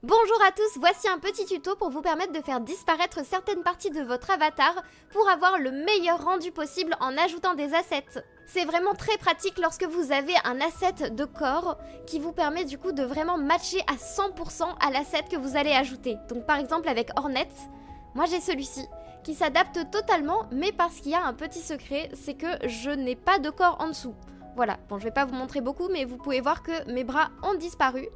Bonjour à tous, voici un petit tuto pour vous permettre de faire disparaître certaines parties de votre avatar pour avoir le meilleur rendu possible en ajoutant des assets. C'est vraiment très pratique lorsque vous avez un asset de corps qui vous permet du coup de vraiment matcher à 100% à l'asset que vous allez ajouter. Donc par exemple avec Hornet, moi j'ai celui-ci qui s'adapte totalement, mais parce qu'il y a un petit secret, c'est que je n'ai pas de corps en dessous. Voilà, bon je vais pas vous montrer beaucoup, mais vous pouvez voir que mes bras ont disparu.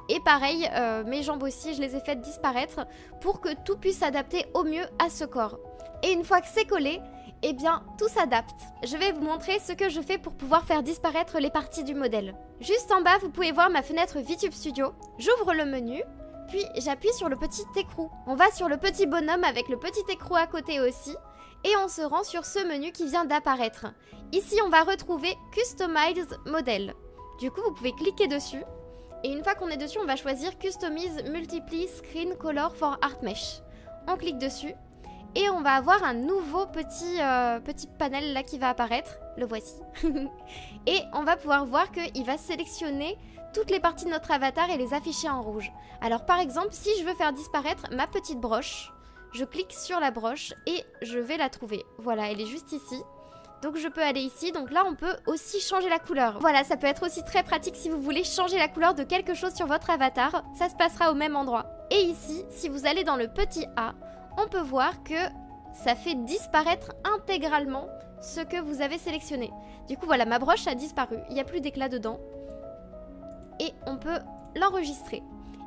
Et pareil, mes jambes aussi, je les ai faites disparaître pour que tout puisse s'adapter au mieux à ce corps. Et une fois que c'est collé, eh bien tout s'adapte. Je vais vous montrer ce que je fais pour pouvoir faire disparaître les parties du modèle. Juste en bas, vous pouvez voir ma fenêtre VTube Studio. J'ouvre le menu, puis j'appuie sur le petit écrou. On va sur le petit bonhomme avec le petit écrou à côté aussi. Et on se rend sur ce menu qui vient d'apparaître. Ici, on va retrouver Customize Model. Du coup, vous pouvez cliquer dessus. Et une fois qu'on est dessus, on va choisir Customize Multiply Screen Color for Art Mesh. On clique dessus. Et on va avoir un nouveau petit panel là qui va apparaître. Le voici. Et on va pouvoir voir qu'il va sélectionner toutes les parties de notre avatar et les afficher en rouge. Alors par exemple, si je veux faire disparaître ma petite broche, je clique sur la broche et je vais la trouver. Voilà, elle est juste ici. Donc je peux aller ici, donc là on peut aussi changer la couleur. Voilà, ça peut être aussi très pratique si vous voulez changer la couleur de quelque chose sur votre avatar. Ça se passera au même endroit. Et ici, si vous allez dans le petit A, on peut voir que ça fait disparaître intégralement ce que vous avez sélectionné. Du coup voilà, ma broche a disparu, il n'y a plus d'éclat dedans. Et on peut l'enregistrer.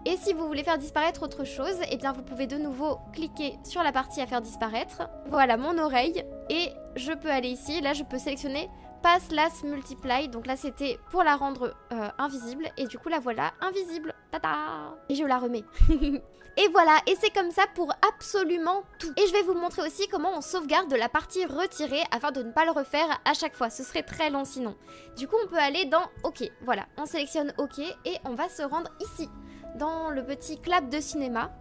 Et si vous voulez faire disparaître autre chose, eh bien vous pouvez de nouveau cliquer sur la partie à faire disparaître. Voilà mon oreille. Et je peux aller ici. Là je peux sélectionner Pass Last Multiply. Donc là c'était pour la rendre invisible. Et du coup la voilà invisible. Tada! Et je la remets. Et voilà, et c'est comme ça pour absolument tout. Et je vais vous montrer aussi comment on sauvegarde la partie retirée afin de ne pas le refaire à chaque fois. Ce serait très long sinon. Du coup on peut aller dans OK. Voilà, on sélectionne OK et on va se rendre ici. Dans le petit clap de cinéma.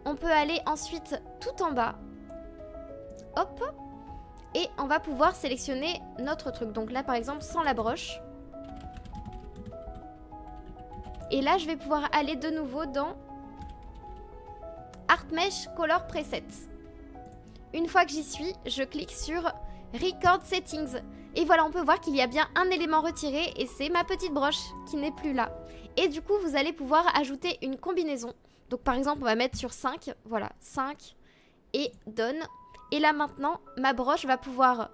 On peut aller ensuite tout en bas. Hop. Et on va pouvoir sélectionner notre truc. Donc là par exemple sans la broche. Et là je vais pouvoir aller de nouveau dans Art Mesh Color Presets. Une fois que j'y suis, je clique sur Record Settings. Et voilà, on peut voir qu'il y a bien un élément retiré et c'est ma petite broche qui n'est plus là. Et du coup, vous allez pouvoir ajouter une combinaison. Donc par exemple, on va mettre sur 5. Voilà, 5 et Done. Et là maintenant, ma broche va pouvoir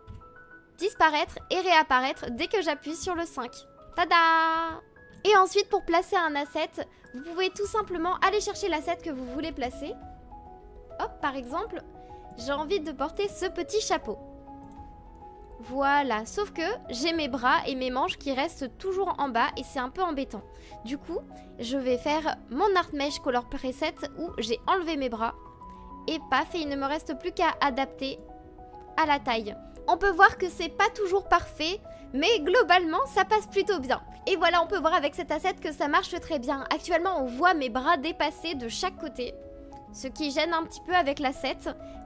disparaître et réapparaître dès que j'appuie sur le 5. Tada! Et ensuite, pour placer un asset, vous pouvez tout simplement aller chercher l'asset que vous voulez placer. Hop, par exemple, j'ai envie de porter ce petit chapeau. Voilà, sauf que j'ai mes bras et mes manches qui restent toujours en bas et c'est un peu embêtant. Du coup, je vais faire mon Art Mesh Color Preset où j'ai enlevé mes bras. Et paf, et il ne me reste plus qu'à adapter à la taille. On peut voir que c'est pas toujours parfait, mais globalement ça passe plutôt bien. Et voilà, on peut voir avec cet asset que ça marche très bien. Actuellement on voit mes bras dépassés de chaque côté, ce qui gêne un petit peu avec l'asset.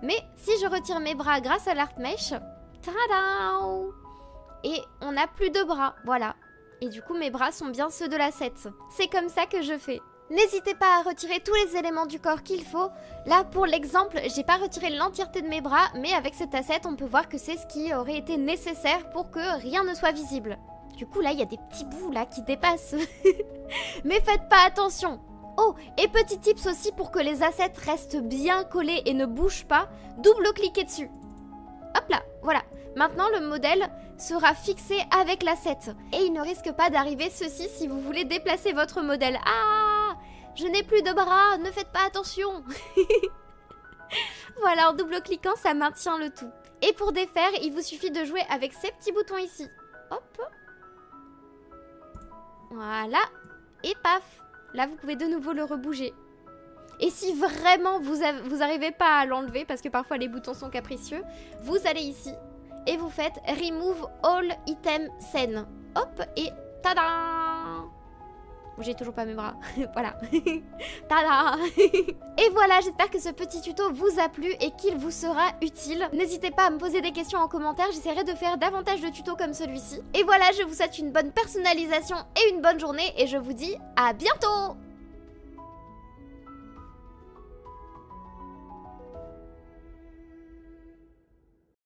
Mais si je retire mes bras grâce à l'Art Mesh, tada! Et on n'a plus de bras, voilà. Et du coup mes bras sont bien ceux de l'asset. C'est comme ça que je fais. N'hésitez pas à retirer tous les éléments du corps qu'il faut. Là pour l'exemple, j'ai pas retiré l'entièreté de mes bras, mais avec cet asset on peut voir que c'est ce qui aurait été nécessaire pour que rien ne soit visible. Du coup là il y a des petits bouts là qui dépassent. Mais faites pas attention. Oh, et petit tips aussi pour que les assets restent bien collés et ne bougent pas, double-cliquez dessus. Hop là, voilà. Maintenant le modèle sera fixé avec l'asset. Et il ne risque pas d'arriver ceci si vous voulez déplacer votre modèle. Ah, je n'ai plus de bras, ne faites pas attention. Voilà, en double-cliquant, ça maintient le tout. Et pour défaire, il vous suffit de jouer avec ces petits boutons ici. Hop. Voilà. Et paf. Là, vous pouvez de nouveau le rebouger. Et si vraiment vous n'arrivez pas à l'enlever, parce que parfois les boutons sont capricieux, vous allez ici et vous faites Remove All Item Scene. Hop, et tada! J'ai toujours pas mes bras. Voilà. Tada! Et voilà, j'espère que ce petit tuto vous a plu et qu'il vous sera utile. N'hésitez pas à me poser des questions en commentaire, j'essaierai de faire davantage de tutos comme celui-ci. Et voilà, je vous souhaite une bonne personnalisation et une bonne journée et je vous dis à bientôt!